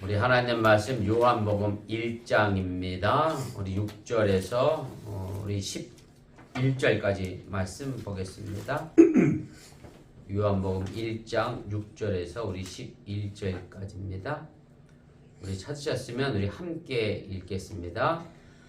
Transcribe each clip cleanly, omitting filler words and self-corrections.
우리 하나님 말씀 요한복음 1장입니다. 우리 6절에서 우리 11절까지 말씀 보겠습니다. 요한복음 1장 6절에서 우리 11절까지입니다. 우리 찾으셨으면 우리 함께 읽겠습니다.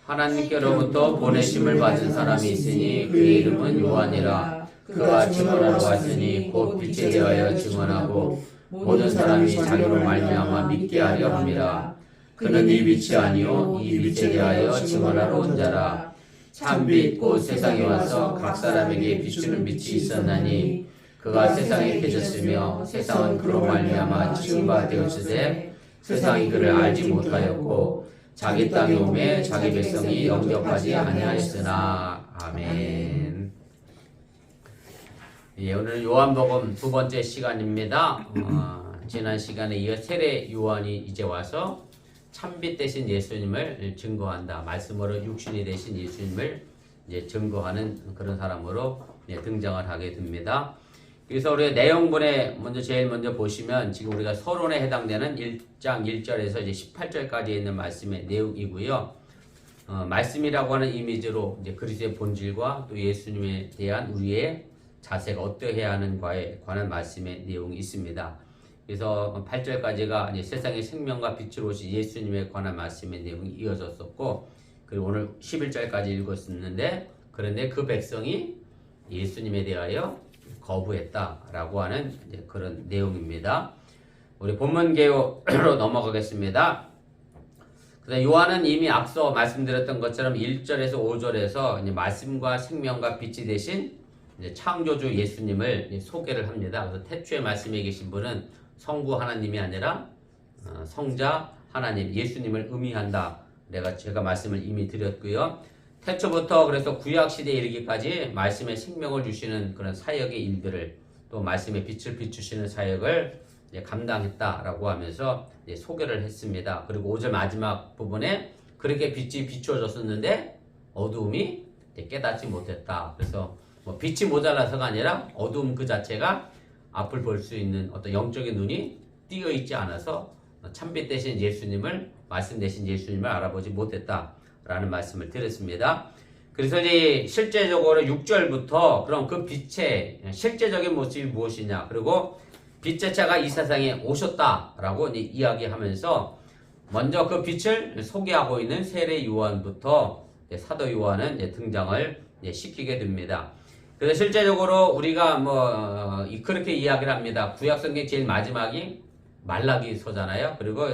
하나님께로부터 보내심을 받은 사람이 있으니 그의 이름은 요한이라. 그가 증언하러 왔으니 곧 빛에 대하여 증언하고 모든 사람이 자기로 말미암아 믿게 하려 함이라. 그는 이 빛이 아니요 이 빛에 대하여 증언하러 온 자라. 참빛 곧 세상에 와서 각 사람에게 비추는 빛이 있었나니 그가 세상에 계셨으며 세상은 그로 말미암아 지음바 되었으되 세상이 그를 알지 못하였고 자기 땅에 오매 자기 백성이 영접하지 아니하였으나. 아멘. 예, 오늘 요한복음 두 번째 시간입니다. 지난 시간에 이어 세례 요한이 이제 와서 참빛 대신 예수님을 증거한다. 말씀으로 육신이 되신 예수님을 이제 증거하는 그런 사람으로 등장을 하게 됩니다. 그래서 우리 내용분에 제일 먼저 보시면 지금 우리가 서론에 해당되는 1장 1절에서 이제 18절까지 있는 말씀의 내용이고요. 말씀이라고 하는 이미지로 이제 그리스도의 본질과 또 예수님에 대한 우리의 자세가 어떠해야 하는가에 관한 말씀의 내용이 있습니다. 그래서 8절까지가 이제 세상의 생명과 빛으로 오신 예수님에 관한 말씀의 내용이 이어졌었고, 그리고 오늘 11절까지 읽었었는데, 그런데 그 백성이 예수님에 대하여 거부했다라고 하는 이제 그런 내용입니다. 우리 본문 개요로 넘어가겠습니다. 그래서 요한은 이미 앞서 말씀드렸던 것처럼 1절에서 5절에서 이제 말씀과 생명과 빛이 되신 이제 창조주 예수님을 소개를 합니다. 그래서 태초에 말씀에 계신 분은 성부 하나님이 아니라 성자 하나님 예수님을 의미한다. 제가 말씀을 이미 드렸고요. 태초부터 그래서 구약 시대에 이르기까지 말씀의 생명을 주시는 그런 사역의 일들을 또 말씀의 빛을 비추시는 사역을 감당했다라고 하면서 소개를 했습니다. 그리고 5절 마지막 부분에 그렇게 빛이 비추어졌었는데 어두움이 깨닫지 못했다. 그래서 빛이 모자라서가 아니라 어두움 그 자체가 앞을 볼 수 있는 어떤 영적인 눈이 띄어 있지 않아서 참빛 대신 예수님을 말씀 대신 예수님을 알아보지 못했다라는 말씀을 드렸습니다. 그래서 이제 실제적으로 6절부터 그럼 그 빛의 실제적인 모습이 무엇이냐, 그리고 빛 자체가 이 세상에 오셨다라고 이야기하면서 먼저 그 빛을 소개하고 있는 세례 요한부터 사도 요한은 등장을 시키게 됩니다. 그래서 실제적으로 우리가 그렇게 이야기를 합니다. 구약성경 제일 마지막이 말라기서잖아요. 그리고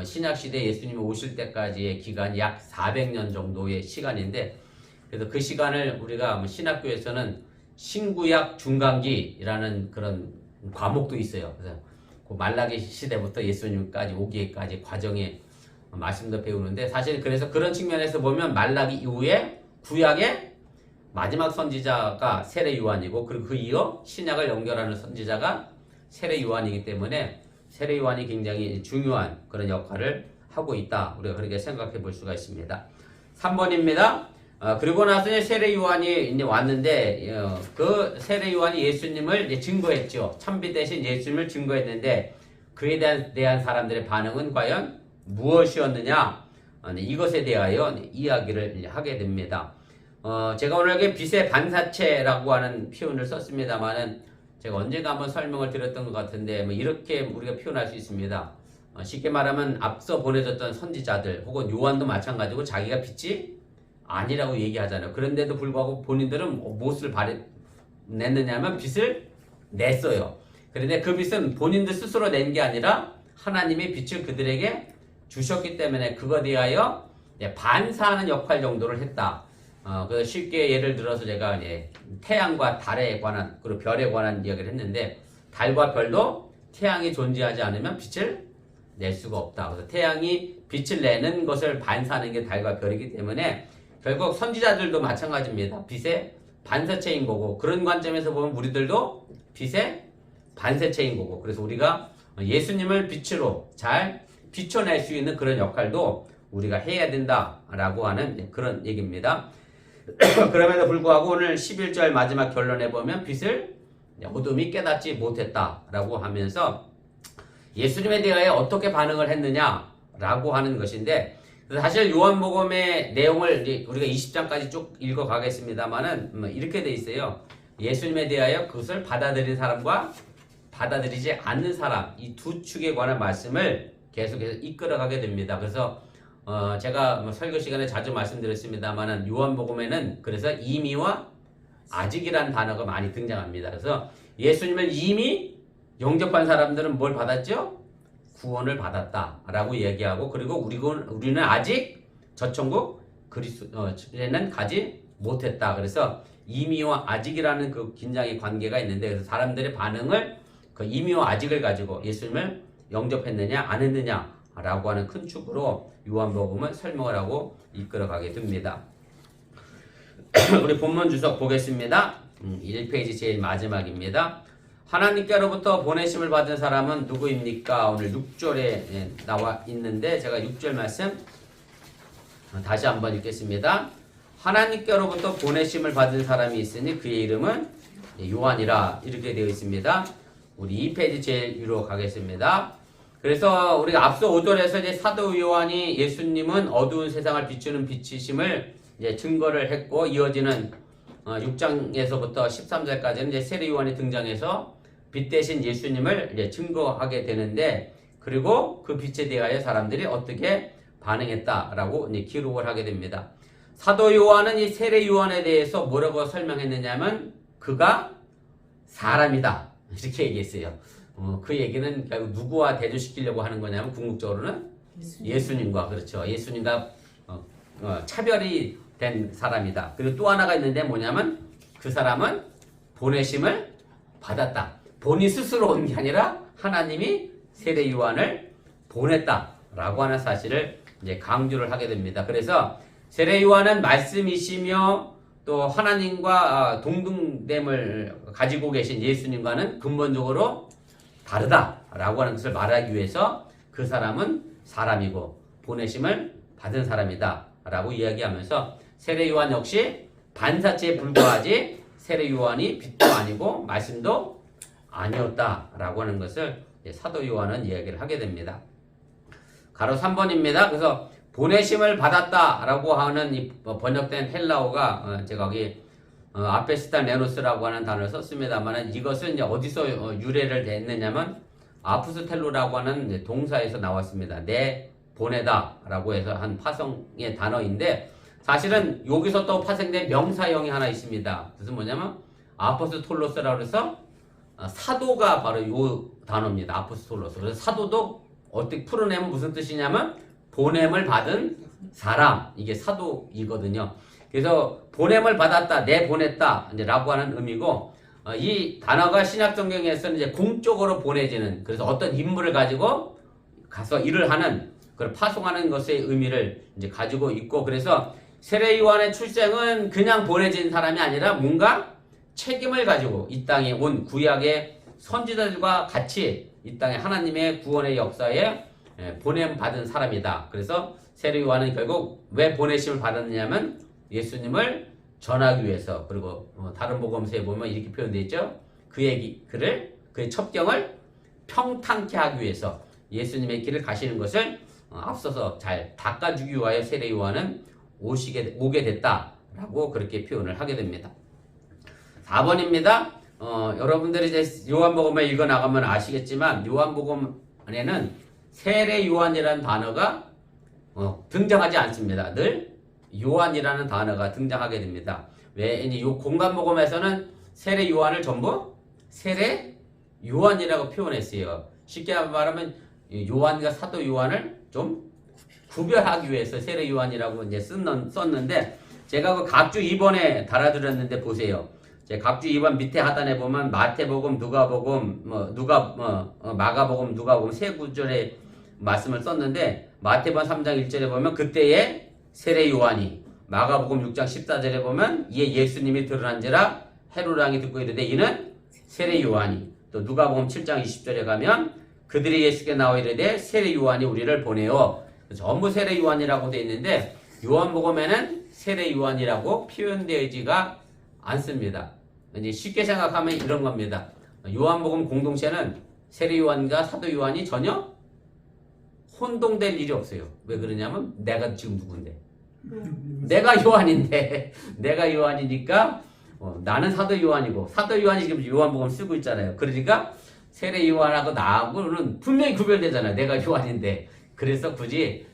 신약시대 예수님이 오실 때까지의 기간이 약 400년 정도의 시간인데, 그래서 그 시간을 우리가 신학교에서는 신구약 중간기라는 그런 과목도 있어요. 그래서 그 말라기 시대부터 예수님까지 오기까지 과정의 말씀도 배우는데, 사실 그래서 그런 측면에서 보면 말라기 이후에 구약의 마지막 선지자가 세례 요한이고, 그리고 그 이어 신약을 연결하는 선지자가 세례 요한이기 때문에 세례 요한이 굉장히 중요한 그런 역할을 하고 있다. 우리가 그렇게 생각해 볼 수가 있습니다. 3번입니다. 그리고 나서 세례 요한이 이제 왔는데, 그 세례 요한이 예수님을 이제 증거했죠. 참빛 대신 예수님을 증거했는데, 그에 대한 사람들의 반응은 과연 무엇이었느냐? 이것에 대하여 이야기를 하게 됩니다. 제가 오늘 여기 빛의 반사체라고 하는 표현을 썼습니다만은, 제가 언젠가 한번 설명을 드렸던 것 같은데, 이렇게 우리가 표현할 수 있습니다. 쉽게 말하면 앞서 보내졌던 선지자들 혹은 요한도 마찬가지고 자기가 빛이 아니라고 얘기하잖아요. 그런데도 불구하고 본인들은 무엇을 냈느냐면 빛을 냈어요. 그런데 그 빛은 본인들 스스로 낸 게 아니라 하나님의 빛을 그들에게 주셨기 때문에 그거에 대하여 반사하는 역할 정도를 했다. 그래서 쉽게 예를 들어서 제가 태양과 달에 관한 그리고 별에 관한 이야기를 했는데, 달과 별도 태양이 존재하지 않으면 빛을 낼 수가 없다. 그래서 태양이 빛을 내는 것을 반사하는 게 달과 별이기 때문에 결국 선지자들도 마찬가지입니다. 빛의 반사체인 거고, 그런 관점에서 보면 우리들도 빛의 반사체인 거고, 그래서 우리가 예수님을 빛으로 잘 비춰낼 수 있는 그런 역할도 우리가 해야 된다라고 하는 그런 얘기입니다. 그럼에도 불구하고 오늘 11절 마지막 결론에 보면 빛을 어둠이 깨닫지 못했다라고 하면서 예수님에 대하여 어떻게 반응을 했느냐라고 하는 것인데, 사실 요한복음의 내용을 우리가 20장까지 쭉 읽어가겠습니다만은 이렇게 돼 있어요. 예수님에 대하여 그것을 받아들인 사람과 받아들이지 않는 사람, 이 두 축에 관한 말씀을 계속해서 이끌어가게 됩니다. 그래서 제가 설교 시간에 자주 말씀드렸습니다만은 요한복음에는 그래서 이미와 아직이라는 단어가 많이 등장합니다. 그래서 예수님을 이미 영접한 사람들은 뭘 받았죠? 구원을 받았다라고 얘기하고, 그리고 우리는 아직 저 천국 그리스도에는 가지 못했다. 그래서 이미와 아직이라는 그 긴장의 관계가 있는데, 그래서 사람들의 반응을 그 이미와 아직을 가지고 예수님을 영접했느냐 안 했느냐라고 하는 큰 축으로 요한복음은 설명을 하고 이끌어가게 됩니다. 우리 본문 주석 보겠습니다. 1페이지 제일 마지막입니다. 하나님께로부터 보내심을 받은 사람은 누구입니까? 오늘 6절에 나와 있는데 제가 6절 말씀 다시 한번 읽겠습니다. 하나님께로부터 보내심을 받은 사람이 있으니 그의 이름은 요한이라, 이렇게 되어 있습니다. 우리 2페이지 제일 위로 가겠습니다. 그래서 우리가 앞서 5절에서 이제 사도 요한이 예수님은 어두운 세상을 비추는 빛이심을 이제 증거를 했고, 이어지는 6장에서부터 13절까지는 이제 세례 요한이 등장해서 빛 대신 예수님을 이제 증거하게 되는데, 그리고 그 빛에 대하여 사람들이 어떻게 반응했다라고 이제 기록을 하게 됩니다. 사도 요한은 이 세례 요한에 대해서 뭐라고 설명했느냐면 그가 사람이다, 이렇게 얘기했어요. 그 얘기는 결국 누구와 대조시키려고 하는 거냐면 궁극적으로는 예수님과, 그렇죠, 예수님과 차별이 된 사람이다. 그리고 또 하나가 있는데 뭐냐면 그 사람은 보내심을 받았다. 본인 스스로 온 게 아니라 하나님이 세례 요한을 보냈다라고 하는 사실을 이제 강조를 하게 됩니다. 그래서 세례 요한은 말씀이시며 또 하나님과 동등됨을 가지고 계신 예수님과는 근본적으로 다르다라고 하는 것을 말하기 위해서 그 사람은 사람이고 보내심을 받은 사람이다라고 이야기하면서 세례 요한 역시 반사체에 불과하지 세례 요한이 빛도 아니고 말씀도 아니었다라고 하는 것을 사도 요한은 이야기를 하게 됩니다. 가로 3번입니다. 그래서 보내심을 받았다라고 하는 이 번역된 헬라어가 제가 여기 아페스타 네노스라고 하는 단어를 썼습니다만, 이것은 이제 어디서 유래를 됐느냐면 아프스텔로라고 하는 동사에서 나왔습니다. 내 보내다라고 해서 한 파성의 단어인데, 사실은 여기서 또 파생된 명사형이 하나 있습니다. 그래서 뭐냐면 아포스톨로스라고 해서 사도가 바로 이 단어입니다. 아포스톨로스. 그래서 사도도 어떻게 풀어내면 무슨 뜻이냐면 보냄을 받은 사람, 이게 사도이거든요. 그래서 보냄을 받았다, 내 보냈다 이제 라고 하는 의미고, 이 단어가 신약 성경에서는 이제 공적으로 보내지는, 그래서 어떤 임무를 가지고 가서 일을 하는, 그걸 파송하는 것의 의미를 이제 가지고 있고, 그래서 세례 요한의 출생은 그냥 보내진 사람이 아니라 뭔가 책임을 가지고 이 땅에 온 구약의 선지자들과 같이 이 땅에 하나님의 구원의 역사에 보냄 받은 사람이다. 그래서 세례 요한은 결국 왜 보내심을 받았느냐면 예수님을 전하기 위해서, 그리고 다른 복음서에 보면 이렇게 표현되어 있죠. 그의 첩경을 평탄케 하기 위해서 예수님의 길을 가시는 것을 앞서서 잘 닦아주기 위하여 세례 요한은 오게 됐다라고 그렇게 표현을 하게 됩니다. 4번입니다. 여러분들이 이제 요한복음을 읽어 나가면 아시겠지만 요한복음 안에는 세례 요한이라는 단어가 등장하지 않습니다. 늘 요한이라는 단어가 등장하게 됩니다. 왜? 이 공간복음에서는 세례 요한을 전부 세례 요한이라고 표현했어요. 쉽게 말하면 요한과 사도 요한을 좀 구별하기 위해서 세례 요한이라고 이제 썼는데, 제가 그 각주 2번에 달아드렸는데 보세요. 각주 2번 밑에 하단에 보면 마태복음, 누가복음, 마가복음, 누가복음 세 구절의 말씀을 썼는데, 마태복음 3장 1절에 보면 그때의 세례 요한이, 마가복음 6장 14절에 보면 이에 예수님이 드러난지라 헤롯 왕이 듣고 이르되 이는 세례 요한이, 또 누가복음 7장 20절에 가면 그들이 예수께 나와 이르되 세례 요한이 우리를 보내어, 전부 세례 요한이라고 되어 있는데 요한복음에는 세례 요한이라고 표현되지가 않습니다. 이제 쉽게 생각하면 이런 겁니다. 요한복음 공동체는 세례 요한과 사도 요한이 전혀 혼동될 일이 없어요. 왜 그러냐면 내가 지금 누군데? 내가 요한인데 내가 요한이니까 나는 사도 요한이고 사도 요한이 지금 요한복음 쓰고 있잖아요. 그러니까 세례 요한하고 나하고는 분명히 구별되잖아요. 내가 요한인데. 그래서 굳이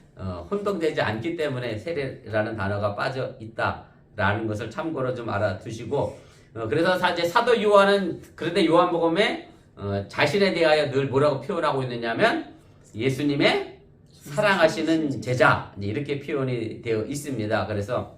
혼동되지 않기 때문에 세례라는 단어가 빠져 있다라는 것을 참고로 좀 알아두시고 그래서 사실 사도 요한은 그런데 요한복음에 자신에 대하여 늘 뭐라고 표현하고 있느냐면 예수님의 사랑하시는 제자 이렇게 표현이 되어 있습니다. 그래서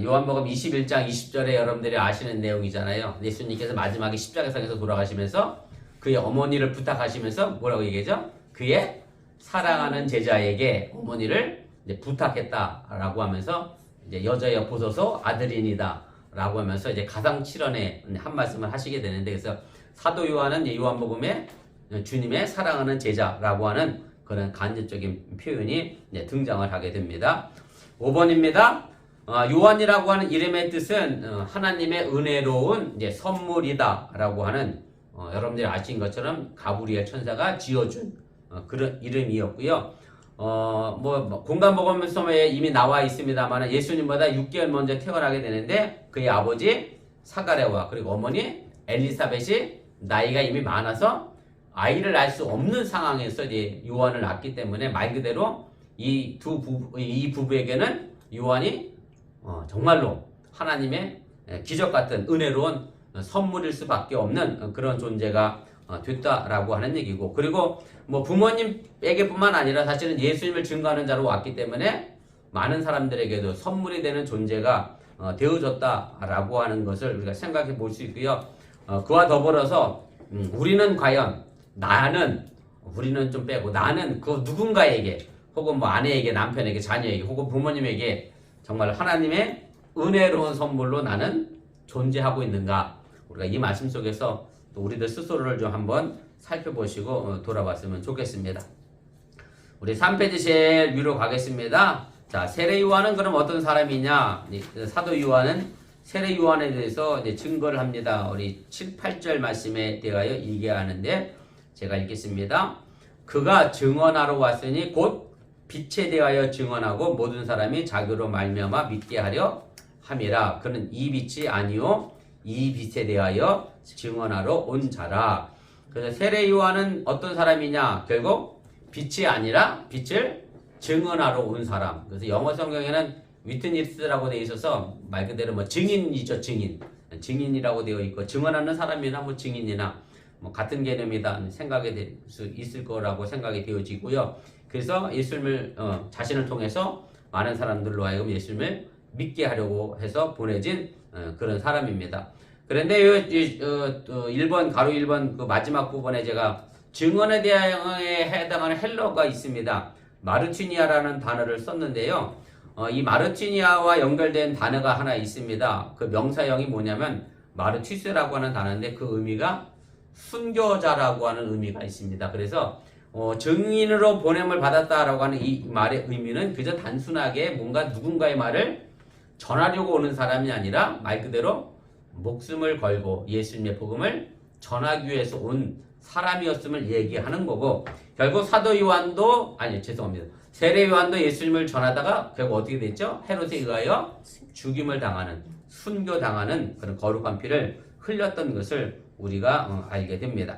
요한복음 21장 20절에 여러분들이 아시는 내용이잖아요. 예수님께서 마지막에 십자가상에서 돌아가시면서 그의 어머니를 부탁하시면서 뭐라고 얘기하죠? 그의 사랑하는 제자에게 어머니를 이제 부탁했다라고 하면서 이제 여자여 보소서 아들이니다 라고 하면서 이제 가상칠언의 한 말씀을 하시게 되는데 그래서 사도 요한은 요한복음에 주님의 사랑하는 제자라고 하는 그런 간접적인 표현이 등장을 하게 됩니다. 5번입니다. 요한이라고 하는 이름의 뜻은 하나님의 은혜로운 이제 선물이다라고 하는 여러분들이 아신 것처럼 가브리엘 천사가 지어준 그런 이름이었고요. 뭐 공간복음서에 이미 나와 있습니다만 예수님보다 6개월 먼저 태어나게 되는데 그의 아버지 사가랴와 그리고 어머니 엘리사벳이 나이가 이미 많아서 아이를 낳을 수 없는 상황에서 이제 요한을 낳기 때문에 말 그대로 이 부부에게는 요한이 정말로 하나님의 기적 같은 은혜로운 선물일 수밖에 없는 그런 존재가 됐다라고 하는 얘기고 그리고 뭐 부모님에게뿐만 아니라 사실은 예수님을 증거하는 자로 왔기 때문에 많은 사람들에게도 선물이 되는 존재가 되어졌다라고 하는 것을 우리가 생각해 볼 수 있고요. 그와 더불어서 우리는 과연 우리는 좀 빼고 나는 그 누군가에게 혹은 뭐 아내에게 남편에게 자녀에게 혹은 부모님에게 정말 하나님의 은혜로운 선물로 나는 존재하고 있는가 우리가 이 말씀 속에서 또 우리들 스스로를 좀 한번 살펴보시고 돌아봤으면 좋겠습니다. 우리 3페이지 제일 위로 가겠습니다. 자, 세례 요한은 그럼 어떤 사람이냐? 사도 요한은 세례 요한에 대해서 이제 증거를 합니다. 우리 7, 8절 말씀에 대하여 얘기하는데 제가 읽겠습니다. 그가 증언하러 왔으니 곧 빛에 대하여 증언하고 모든 사람이 자기로 말미암아 믿게 하려 함이라. 그는 이 빛이 아니요 이 빛에 대하여 증언하러 온 자라. 그래서 세례 요한은 어떤 사람이냐? 결국 빛이 아니라 빛을 증언하러 온 사람. 그래서 영어 성경에는 위트니스라고 되어 있어서 말 그대로 뭐 증인이죠, 증인. 증인이라고 되어 있고 증언하는 사람이나 뭐 증인이나 뭐 같은 개념이다 생각이 될 수 있을 거라고 생각이 되어지고요. 그래서 예수님을 자신을 통해서 많은 사람들로 하여금 예수님을 믿게 하려고 해서 보내진 그런 사람입니다. 그런데 1번 가로 1번 그 마지막 부분에 제가 증언에 대하여 해당하는 헬러가 있습니다. 마르티니아라는 단어를 썼는데요. 이 마르티니아와 연결된 단어가 하나 있습니다. 그 명사형이 뭐냐면 마르티스라고 하는 단어인데 그 의미가 순교자라고 하는 의미가 있습니다. 그래서 증인으로 보냄을 받았다라고 하는 이 말의 의미는 그저 단순하게 뭔가 누군가의 말을 전하려고 오는 사람이 아니라 말 그대로 목숨을 걸고 예수님의 복음을 전하기 위해서 온 사람이었음을 얘기하는 거고 결국 사도 요한도 세례 요한도 예수님을 전하다가 결국 어떻게 됐죠? 헤롯에 의하여 죽임을 당하는 순교당하는 그런 거룩한 피를 흘렸던 것을 우리가 알게 됩니다.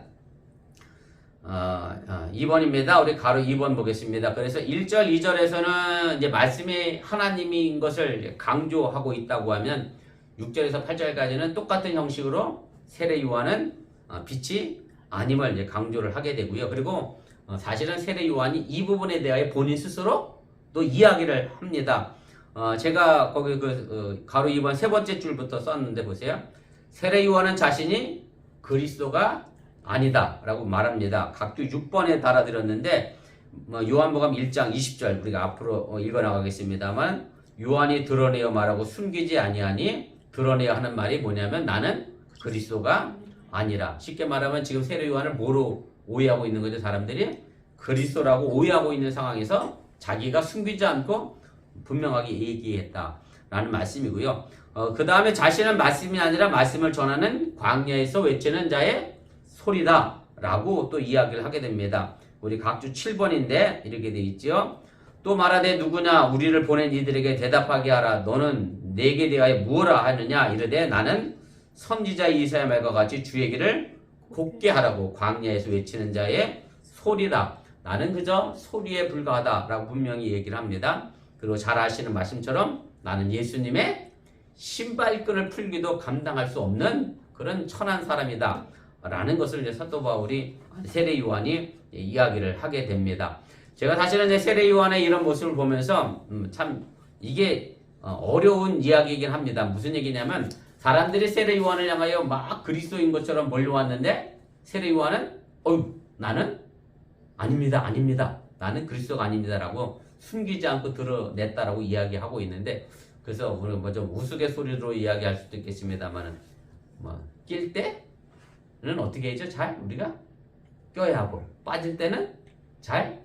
2번입니다. 우리 가로 2번 보겠습니다. 그래서 1절, 2절에서는 이제 말씀이 하나님인 것을 강조하고 있다고 하면 6절에서 8절까지는 똑같은 형식으로 세례 요한은 빛이 아님을 이제 강조를 하게 되고요. 그리고 사실은 세례 요한이 이 부분에 대하여 본인 스스로 또 이야기를 합니다. 제가 거기 가로 2번 세 번째 줄부터 썼는데 보세요. 세례 요한은 자신이 그리스도가 아니다 라고 말합니다. 각주 6번에 달아드렸는데 요한복음 1장 20절 우리가 앞으로 읽어나가겠습니다만 요한이 드러내어 말하고 숨기지 아니하니 드러내어 하는 말이 뭐냐면 나는 그리스도가 아니라 쉽게 말하면 지금 세례 요한을 뭐로 오해하고 있는 거죠? 사람들이 그리스도라고 오해하고 있는 상황에서 자기가 숨기지 않고 분명하게 얘기했다라는 말씀이고요. 그 다음에 자신은 말씀이 아니라 말씀을 전하는 광야에서 외치는 자의 소리다 라고 또 이야기를 하게 됩니다. 우리 각주 7번인데 이렇게 돼 있죠. 또 말하되 누구냐 우리를 보낸 이들에게 대답하게 하라. 너는 내게 대하여 무엇라 하느냐 이르되 나는 선지자 이사야 말과 같이 주의 길을 곱게 하라고 광야에서 외치는 자의 소리라. 나는 그저 소리에 불과하다 라고 분명히 얘기를 합니다. 그리고 잘 아시는 말씀처럼 나는 예수님의 신발끈을 풀기도 감당할 수 없는 그런 천한 사람이다 라는 것을 이제 사도 바울이 세례 요한이 이야기를 하게 됩니다. 제가 사실은 이제 세례 요한의 이런 모습을 보면서 참 이게 어려운 이야기이긴 합니다. 무슨 얘기냐면 사람들이 세례 요한을 향하여 막 그리스도인 것처럼 몰려왔는데 세례 요한은 나는 아닙니다. 나는 그리스도가 아닙니다라고 숨기지 않고 드러냈다라고 이야기하고 있는데 그래서 우리 뭐 좀 우스갯소리로 이야기할 수도 있겠습니다만은 낄 때는 어떻게 하죠? 잘 우리가 껴야 하고 빠질 때는 잘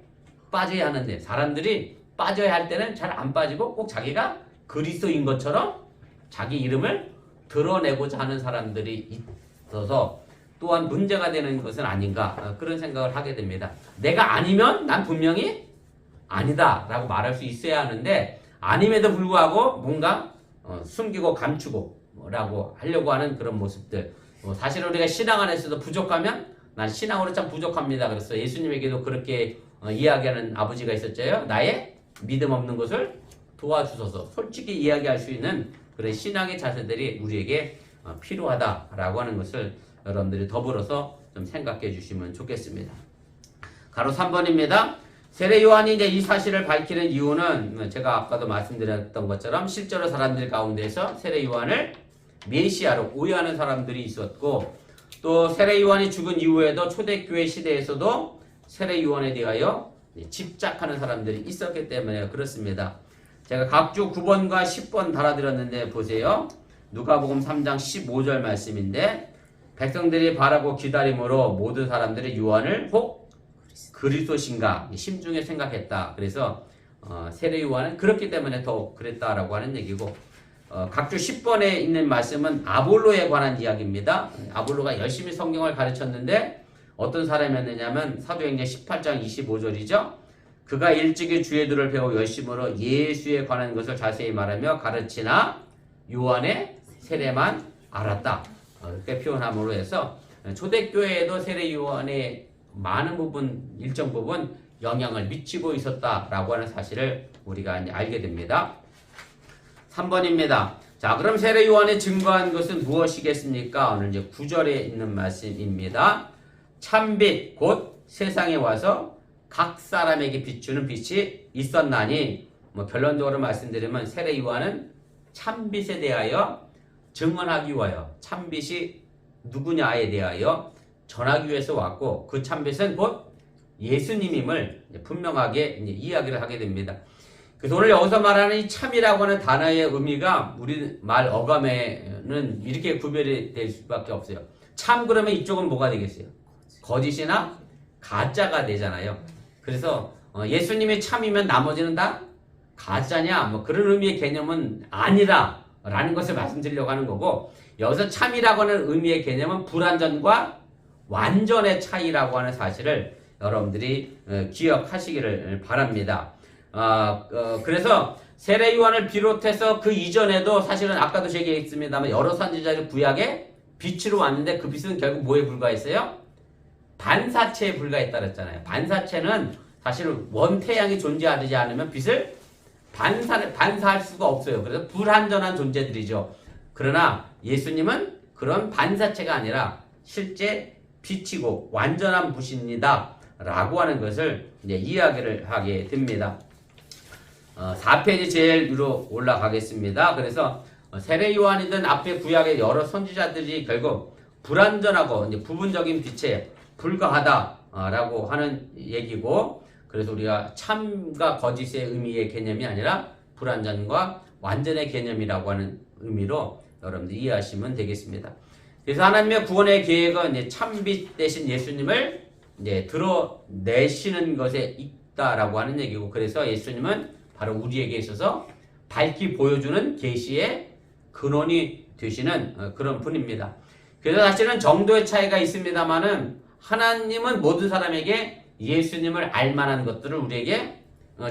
빠져야 하는데 사람들이 빠져야 할 때는 잘 안 빠지고 꼭 자기가 그리스도인 것처럼 자기 이름을 드러내고자 하는 사람들이 있어서 또한 문제가 되는 것은 아닌가 그런 생각을 하게 됩니다. 내가 아니면 난 분명히 아니다 라고 말할 수 있어야 하는데 아님에도 불구하고 뭔가 숨기고 감추고 라고 하려고 하는 그런 모습들. 사실 우리가 신앙 안에서도 부족하면 난 신앙으로 참 부족합니다. 그래서 예수님에게도 그렇게 이야기하는 아버지가 있었죠. 나의 믿음 없는 것을 도와주소서. 솔직히 이야기할 수 있는 그런 신앙의 자세들이 우리에게 필요하다라고 하는 것을 여러분들이 더불어서 좀 생각해 주시면 좋겠습니다. 가로 3번입니다. 세례 요한이 이제 이 사실을 밝히는 이유는 제가 아까도 말씀드렸던 것처럼 실제로 사람들 가운데서 세례 요한을 메시아로 오해하는 사람들이 있었고 또 세례 요한이 죽은 이후에도 초대교회 시대에서도 세례 요한에 대하여 집착하는 사람들이 있었기 때문에 그렇습니다. 제가 각주 9번과 10번 달아드렸는데 보세요. 누가복음 3장 15절 말씀인데 백성들이 바라고 기다림으로 모든 사람들이 요한을 혹 그리스도신가 심중에 생각했다. 그래서 세례 요한은 그렇기 때문에 더 그랬다라고 하는 얘기고 각주 10번에 있는 말씀은 아볼로에 관한 이야기입니다. 아볼로가 열심히 성경을 가르쳤는데 어떤 사람이었느냐면 사도행전 18장 25절이죠. 그가 일찍이 주의들을 배워 열심으로 예수에 관한 것을 자세히 말하며 가르치나 요한의 세례만 알았다. 이렇게 표현함으로 해서 초대교회에도 세례 요한의 많은 부분, 일정 부분 영향을 미치고 있었다라고 하는 사실을 우리가 이제 알게 됩니다. 3번입니다. 자, 그럼 세례 요한이 증거한 것은 무엇이겠습니까? 오늘 이제 9절에 있는 말씀입니다. 참빛 곧 세상에 와서 각 사람에게 비추는 빛이 있었나니 결론적으로 말씀드리면 세례 요한은 참빛에 대하여 증언하기 위하여 참빛이 누구냐에 대하여 전하기 위해서 왔고 그 참빛은 곧 예수님임을 분명하게 이야기를 하게 됩니다. 그래서 오늘 여기서 말하는 이 참이라고 하는 단어의 의미가 우리 말 어감에는 이렇게 구별이 될 수밖에 없어요. 참 그러면 이쪽은 뭐가 되겠어요? 거짓이나 가짜가 되잖아요. 그래서 예수님이 참이면 나머지는 다 가짜냐 그런 의미의 개념은 아니라 라는 것을 말씀드리려고 하는 거고 여기서 참이라고 하는 의미의 개념은 불완전과 완전의 차이라고 하는 사실을 여러분들이 기억하시기를 바랍니다. 그래서 세례 요한을 비롯해서 그 이전에도 사실은 아까도 제기했습니다만 여러 선지자들이 구약에 빛으로 왔는데 그 빛은 결국 뭐에 불과했어요? 반사체에 불과했다 그랬잖아요. 반사체는 사실 원태양이 존재하지 않으면 빛을 반사할 수가 없어요. 그래서 불완전한 존재들이죠. 그러나 예수님은 그런 반사체가 아니라 실제 빛이고 완전한 분입니다. 라고 하는 것을 이제 이야기를 하게 됩니다. 4페이지 제일 위로 올라가겠습니다. 그래서 세례 요한이든 앞에 구약의 여러 선지자들이 결국 불완전하고 이제 부분적인 빛에 불과하다라고 하는 얘기고 그래서 우리가 참과 거짓의 의미의 개념이 아니라 불완전과 완전의 개념이라고 하는 의미로 여러분들 이해하시면 되겠습니다. 그래서 하나님의 구원의 계획은 이제 참빛 대신 예수님을 이제 드러내시는 것에 있다라고 하는 얘기고 그래서 예수님은 바로 우리에게 있어서 밝히 보여주는 계시의 근원이 되시는 그런 분입니다. 그래서 사실은 정도의 차이가 있습니다만은 하나님은 모든 사람에게 예수님을 알만한 것들을 우리에게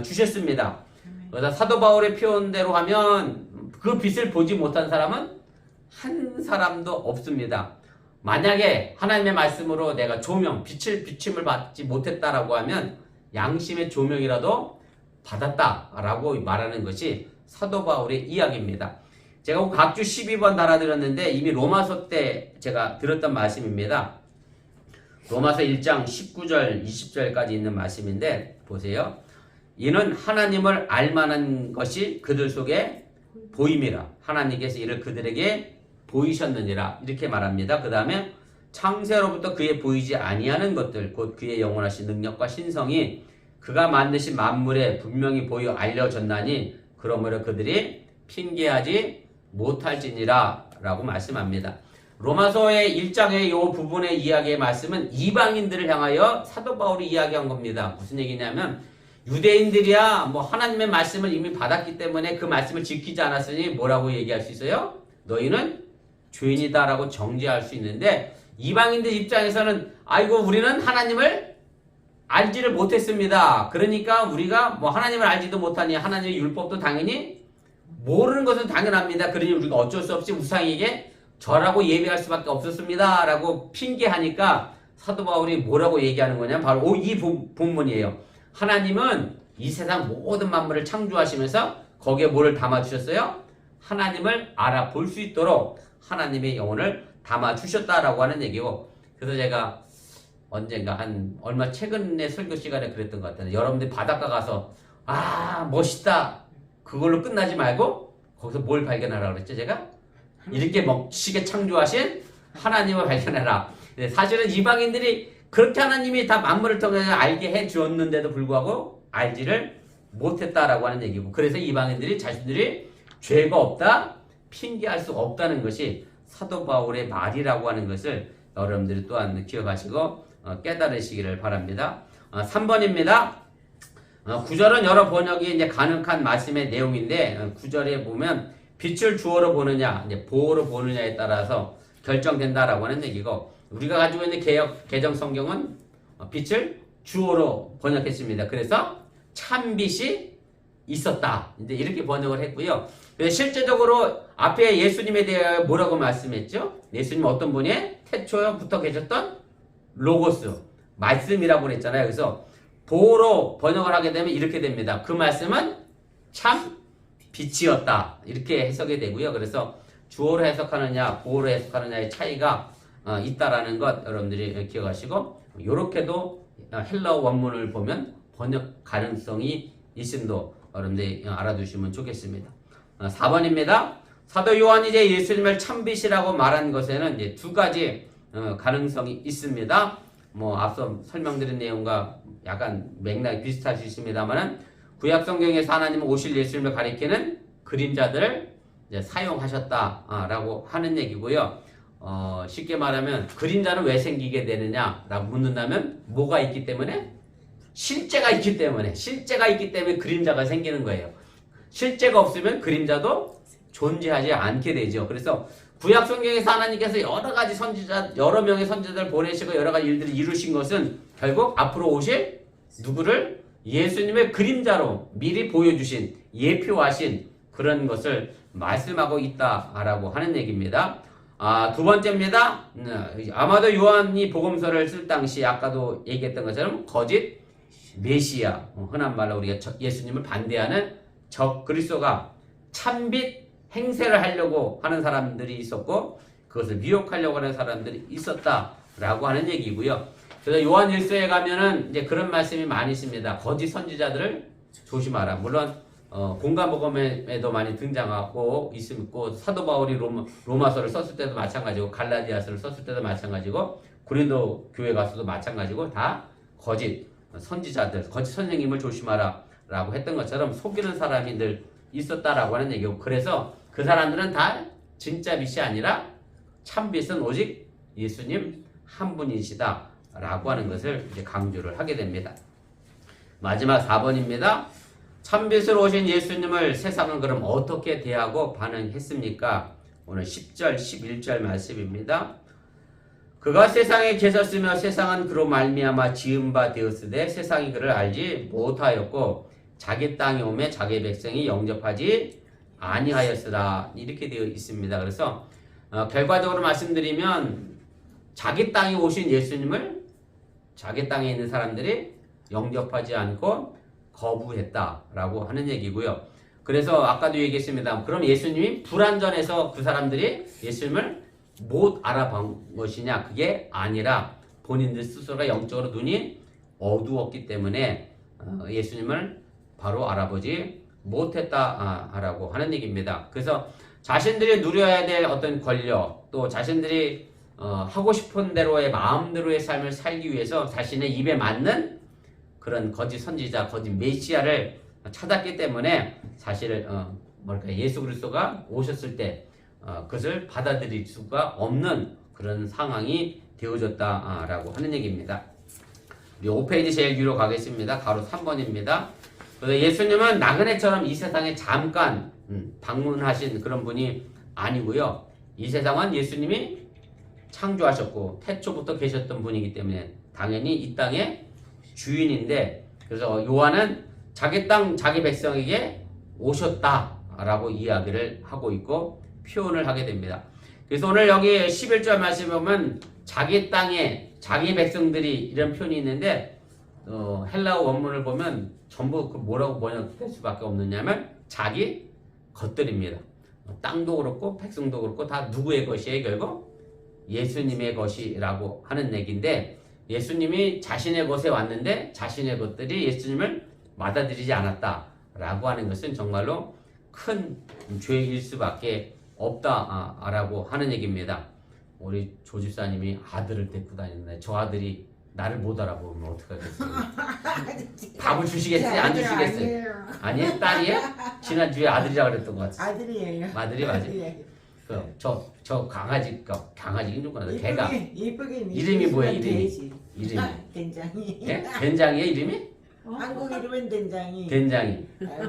주셨습니다. 그래서 사도 바울의 표현대로 하면 그 빛을 보지 못한 사람은 한 사람도 없습니다. 만약에 하나님의 말씀으로 내가 비침을 받지 못했다라고 하면 양심의 조명이라도 받았다라고 말하는 것이 사도 바울의 이야기입니다. 제가 각주 12번 달아드렸는데 이미 로마서 때 제가 들었던 말씀입니다. 로마서 1장 19절 20절까지 있는 말씀인데 보세요. 이는 하나님을 알만한 것이 그들 속에 보임이라. 하나님께서 이를 그들에게 보이셨느니라. 이렇게 말합니다. 그 다음에 창세로부터 그의 보이지 아니하는 것들 곧 그의 영원하신 능력과 신성이 그가 만드신 만물에 분명히 보여 알려졌나니 그러므로 그들이 핑계하지 못할지니라 라고 말씀합니다. 로마서의 1장의 이 부분의 이야기의 말씀은 이방인들을 향하여 사도 바울이 이야기한 겁니다. 무슨 얘기냐면 유대인들이야 뭐 하나님의 말씀을 이미 받았기 때문에 그 말씀을 지키지 않았으니 뭐라고 얘기할 수 있어요? 너희는 죄인이다 라고 정죄할 수 있는데 이방인들 입장에서는 아이고 우리는 하나님을 알지를 못했습니다. 그러니까 우리가 뭐 하나님을 알지도 못하니 하나님의 율법도 당연히 모르는 것은 당연합니다. 그러니 우리가 어쩔 수 없이 우상에게 절하고 예배할 수밖에 없었습니다. 라고 핑계하니까 사도 바울이 뭐라고 얘기하는 거냐? 바로 이 본문이에요. 하나님은 이 세상 모든 만물을 창조하시면서 거기에 뭐를 담아주셨어요? 하나님을 알아볼 수 있도록 하나님의 영혼을 담아주셨다라고 하는 얘기고 그래서 제가 언젠가 얼마 최근에 설교 시간에 그랬던 것 같아요. 여러분들이 바닷가 가서 멋있다 그걸로 끝나지 말고 거기서 뭘 발견하라고 그랬죠 제가? 이렇게 멋지게 창조하신 하나님을 발견해라. 사실은 이방인들이 그렇게 하나님이 다 만물을 통해서 알게 해주었는데도 불구하고 알지를 못했다라고 하는 얘기고 그래서 이방인들이 자신들이 죄가 없다 핑계할 수 없다는 것이 사도 바울의 말이라고 하는 것을 여러분들이 또한 기억하시고 깨달으시기를 바랍니다. 3번입니다. 9절은 여러 번역이 이제 가능한 말씀의 내용인데 9절에 보면 빛을 주어로 보느냐 이제 보호로 보느냐에 따라서 결정된다라고 하는 얘기고 우리가 가지고 있는 개정 성경은 빛을 주어로 번역했습니다. 그래서 참빛이 있었다. 이제 이렇게 번역을 했고요. 실제적으로 앞에 예수님에 대해 뭐라고 말씀했죠? 예수님 어떤 분이 태초부터 계셨던 로고스 말씀이라고 그랬잖아요. 그래서 보호로 번역을 하게 되면 이렇게 됩니다. 그 말씀은 참 빛이었다. 이렇게 해석이 되고요. 그래서 주어로 해석하느냐 보호로 해석하느냐의 차이가 있다라는 것 여러분들이 기억하시고 이렇게도 헬라어 원문을 보면 번역 가능성이 있음도 여러분들이 알아두시면 좋겠습니다. 4번입니다. 사도 요한이 이제 예수님을 참빛이라고 말한 것에는 이제 두 가지 가능성이 있습니다. 뭐 앞서 설명드린 내용과 약간 맥락이 비슷할 수 있습니다만은 구약 성경에서 하나님은 오실 예수님을 가리키는 그림자들을 이제 사용하셨다라고 하는 얘기고요. 쉽게 말하면 그림자는 왜 생기게 되느냐라고 묻는다면 뭐가 있기 때문에? 실제가 있기 때문에 그림자가 생기는 거예요. 실제가 없으면 그림자도 존재하지 않게 되죠. 그래서 구약 성경에서 하나님께서 여러 명의 선지자들 보내시고 여러 가지 일들을 이루신 것은 결국 앞으로 오실 누구를 예수님의 그림자로 미리 보여주신 예표하신 그런 것을 말씀하고 있다라고 하는 얘기입니다. 두 번째입니다. 아마도 요한이 복음서를 쓸 당시 아까도 얘기했던 것처럼 거짓 메시아, 흔한 말로 우리가 예수님을 반대하는 적 그리스도가 참빛 행세를 하려고 하는 사람들이 있었고 그것을 미혹하려고 하는 사람들이 있었다라고 하는 얘기고요. 그래서 요한 1서에 가면은 이제 그런 말씀이 많이 있습니다. 거짓 선지자들을 조심하라. 물론 공간복음에도 많이 등장하고 있고 사도 바울이 로마서를 썼을 때도 마찬가지고 갈라디아서를 썼을 때도 마찬가지고 고린도 교회 가서도 마찬가지고 다 거짓 선지자들, 거짓 선생님을 조심하라 라고 했던 것처럼 속이는 사람이 늘 있었다라고 하는 얘기고 그래서 그 사람들은 다 진짜 빛이 아니라 참빛은 오직 예수님 한 분이시다 라고 하는 것을 이제 강조를 하게 됩니다. 마지막 4번입니다. 참빛으로 오신 예수님을 세상은 그럼 어떻게 대하고 반응했습니까? 오늘 10절, 11절 말씀입니다. 그가 세상에 계셨으며 세상은 그로 말미암아 지은 바 되었으되 세상이 그를 알지 못하였고 자기 땅에 오매 자기 백성이 영접하지 아니하였으라 이렇게 되어 있습니다. 그래서 결과적으로 말씀드리면 자기 땅에 오신 예수님을 자기 땅에 있는 사람들이 영접하지 않고 거부했다라고 하는 얘기고요. 그래서 아까도 얘기했습니다. 그럼 예수님이 불완전해서 그 사람들이 예수님을 못 알아본 것이냐? 그게 아니라 본인들 스스로가 영적으로 눈이 어두웠기 때문에 예수님을 바로 알아보지 못했다라고 하는 얘기입니다. 그래서 자신들이 누려야 될 어떤 권력, 또 자신들이 하고 싶은 대로의 마음대로의 삶을 살기 위해서 자신의 입에 맞는 그런 거짓 선지자, 거짓 메시아를 찾았기 때문에 사실 예수 그리스도가 오셨을 때 그것을 받아들일 수가 없는 그런 상황이 되어졌다라고 하는 얘기입니다. 5페이지 제일 뒤로 가겠습니다. 가로 3번입니다. 그래서 예수님은 나그네처럼 이 세상에 잠깐 방문하신 그런 분이 아니고요. 이 세상은 예수님이 창조하셨고 태초부터 계셨던 분이기 때문에 당연히 이 땅의 주인인데, 그래서 요한은 자기 땅 자기 백성에게 오셨다라고 이야기를 하고 있고 표현을 하게 됩니다. 그래서 오늘 여기 11절 말씀에 보면 자기 땅에 자기 백성들이 이런 표현이 있는데 헬라어 원문을 보면 전부 그 뭐라고 번역될 수밖에 없느냐면 자기 것들입니다. 땅도 그렇고 백성도 그렇고 다 누구의 것이에요? 결국 예수님의 것이라고 하는 얘기인데, 예수님이 자신의 것에 왔는데 자신의 것들이 예수님을 받아들이지 않았다라고 하는 것은 정말로 큰 죄일 수밖에 없다라고 하는 얘기입니다. 우리 조 집사님이 아들을 데리고 다니는데 저 아들이 나를 못 알아보면 어떡하겠어요? 밥을 주시겠어요? 안 주시겠어요? 아니에요? 딸이에요? 지난주에 아들이라고 그랬던 것 같아요. 아들이에요. 아들이 맞아요. 저 강아지 누구나 개가 예쁘게 이름이 뭐예요? 이름이 된장이. 예? 된장이에요 이름이? 한국 이름은 된장이. 된장이.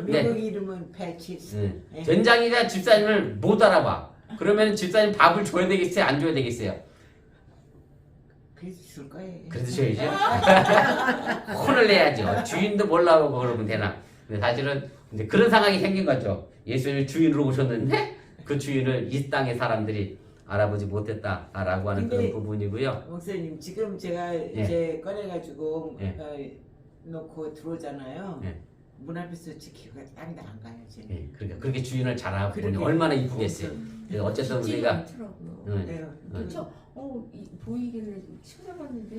미국 이름은 패치스. 된장이가 집사님을 못 알아봐. 그러면 집사님 밥을 줘야 되겠어요? 안 줘야 되겠어요? 그래도 줄 거예요. 그래도 줘야죠. 혼을 내야죠. 주인도 몰라고 그러면 되나? 근데 사실은 이제 그런 상황이 생긴 거죠. 예수님이 주인으로 오셨는데 그 주인을 이 땅의 사람들이 알아보지 못했다라고 하는 그런 부분이고요. 목사님, 지금 제가 이제 꺼내가지고 놓고 들어오잖아요. 문 앞에서 지키고 딱 나가요. 예, 그러니까 그렇게 주인을 잘 알아보니 얼마나 이쁘겠어요. 어쨌든 우리가 그렇죠. 보이기는 찾아봤는데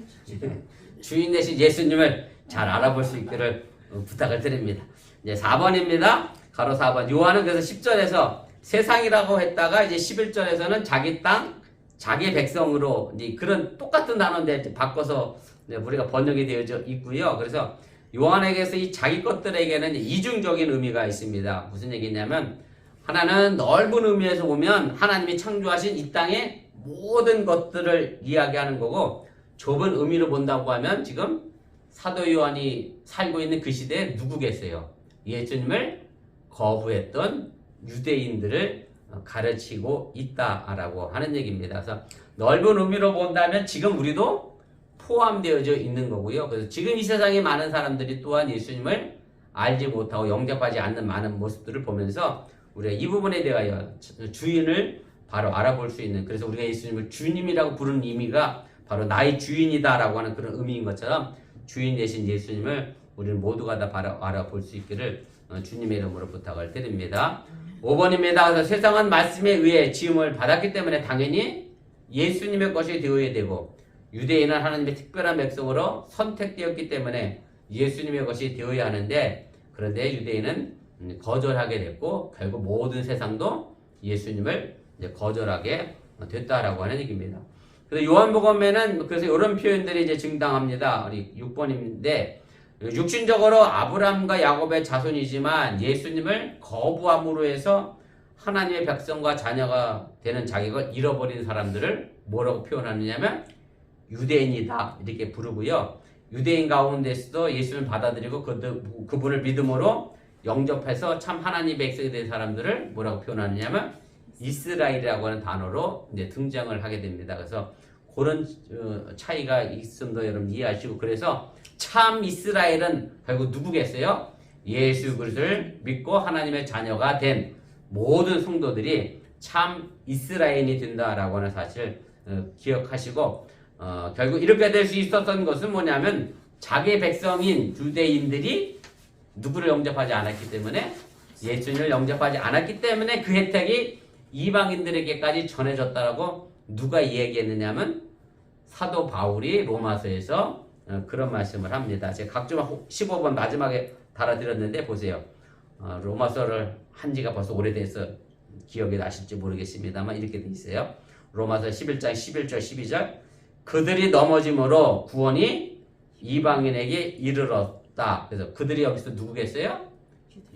주인 대신 예수님을 잘 알아볼 수 있기를 부탁을 드립니다. 이제 4번입니다. 가로 4번. 요한은 그래서 10절에서 세상이라고 했다가 이제 11절에서는 자기 땅, 자기 백성으로 이제 그런 똑같은 단어인데 바꿔서 우리가 번역이 되어져 있고요. 그래서 요한에게서 이 자기 것들에게는 이중적인 의미가 있습니다. 무슨 얘기냐면 하나는 넓은 의미에서 보면 하나님이 창조하신 이 땅의 모든 것들을 이야기하는 거고, 좁은 의미로 본다고 하면 지금 사도 요한이 살고 있는 그 시대에 누구겠어요? 예수님을 거부했던 유대인들을 가르치고 있다라고 하는 얘기입니다. 그래서 넓은 의미로 본다면 지금 우리도 포함되어져 있는 거고요. 그래서 지금 이 세상에 많은 사람들이 또한 예수님을 알지 못하고 영접하지 않는 많은 모습들을 보면서 우리가 이 부분에 대하여 주인을 바로 알아볼 수 있는, 그래서 우리가 예수님을 주님이라고 부르는 의미가 바로 나의 주인이다라고 하는 그런 의미인 것처럼 주인 되신 예수님을 우리는 모두가 다 바로 알아볼 수 있기를 주님의 이름으로 부탁을 드립니다. 5번입니다. 그래서 세상은 말씀에 의해 지음을 받았기 때문에 당연히 예수님의 것이 되어야 되고, 유대인은 하나님의 특별한 백성으로 선택되었기 때문에 예수님의 것이 되어야 하는데, 그런데 유대인은 거절하게 됐고 결국 모든 세상도 예수님을 이제 거절하게 됐다라고 하는 얘기입니다. 그래서 요한복음에는 그래서 이런 표현들이 이제 증당합니다. 우리 6번인데, 육신적으로 아브라함과 야곱의 자손이지만 예수님을 거부함으로 해서 하나님의 백성과 자녀가 되는 자격을 잃어버린 사람들을 뭐라고 표현하느냐면 유대인이다 이렇게 부르고요. 유대인 가운데서도 예수님을 받아들이고 그분을 믿음으로 영접해서 참 하나님의 백성이 된 사람들을 뭐라고 표현하느냐면 이스라엘이라고 하는 단어로 이제 등장을 하게 됩니다. 그래서 그런 차이가 있음도 여러분 이해하시고 그래서 참 이스라엘은 결국 누구겠어요? 예수 그리스도를 믿고 하나님의 자녀가 된 모든 성도들이 참 이스라엘이 된다라고 하는 사실을 기억하시고 결국 이렇게 될 수 있었던 것은 뭐냐면 자기 백성인 유대인들이 누구를 영접하지 않았기 때문에 예수님을 영접하지 않았기 때문에 그 혜택이 이방인들에게까지 전해졌다라고 누가 얘기했느냐면 사도 바울이 로마서에서 그런 말씀을 합니다. 제가 각종 15번 마지막에 달아드렸는데 보세요. 로마서를 한 지가 벌써 오래돼서 기억이 나실지 모르겠습니다만 이렇게 돼 있어요. 로마서 11장 11절 12절 그들이 넘어짐으로 구원이 이방인에게 이르렀다. 그래서 그들이 여기서 누구겠어요?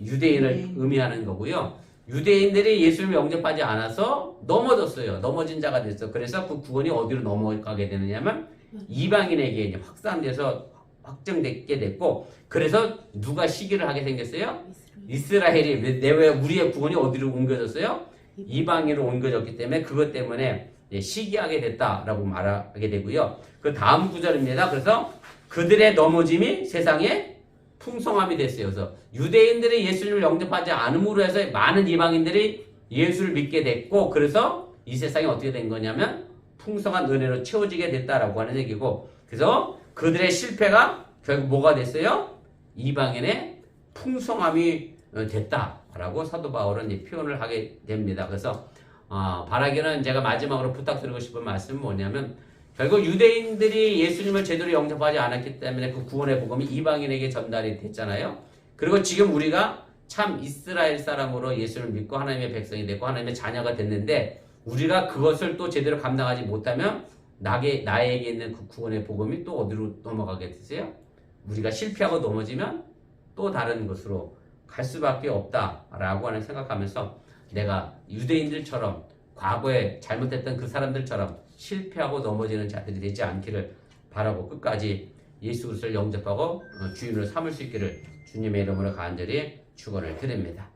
유대인을 의미하는 거고요. 유대인들이 예수님을 영접하지 않아서 넘어졌어요. 넘어진 자가 됐어. 그래서 그 구원이 어디로 넘어가게 되느냐면 이방인에게 이제 확산돼서 확정되게 됐고 그래서 누가 시기를 하게 생겼어요? 이스라엘이 왜 우리의 구원이 어디로 옮겨졌어요? 이방인으로 옮겨졌기 때문에 그것 때문에 시기하게 됐다라고 말하게 되고요. 그 다음 구절입니다. 그래서 그들의 넘어짐이 세상에 풍성함이 됐어요. 그래서 유대인들이 예수님을 영접하지 않음으로 해서 많은 이방인들이 예수를 믿게 됐고 그래서 이 세상이 어떻게 된 거냐면 풍성한 은혜로 채워지게 됐다라고 하는 얘기고 그래서 그들의 실패가 결국 뭐가 됐어요? 이방인의 풍성함이 됐다라고 사도 바울은 표현을 하게 됩니다. 그래서 바라기는 제가 마지막으로 부탁드리고 싶은 말씀은 뭐냐면 결국 유대인들이 예수님을 제대로 영접하지 않았기 때문에 그 구원의 복음이 이방인에게 전달이 됐잖아요. 그리고 지금 우리가 참 이스라엘 사람으로 예수를 믿고 하나님의 백성이 됐고 하나님의 자녀가 됐는데 우리가 그것을 또 제대로 감당하지 못하면 나에게 있는 그 구원의 복음이 또 어디로 넘어가게 되세요? 우리가 실패하고 넘어지면 또 다른 곳으로 갈 수밖에 없다라고 하는 생각하면서 내가 유대인들처럼 과거에 잘못했던 그 사람들처럼 실패하고 넘어지는 자들이 되지 않기를 바라고 끝까지 예수 그리스도를 영접하고 주인으로 삼을 수 있기를 주님의 이름으로 간절히 축원을 드립니다.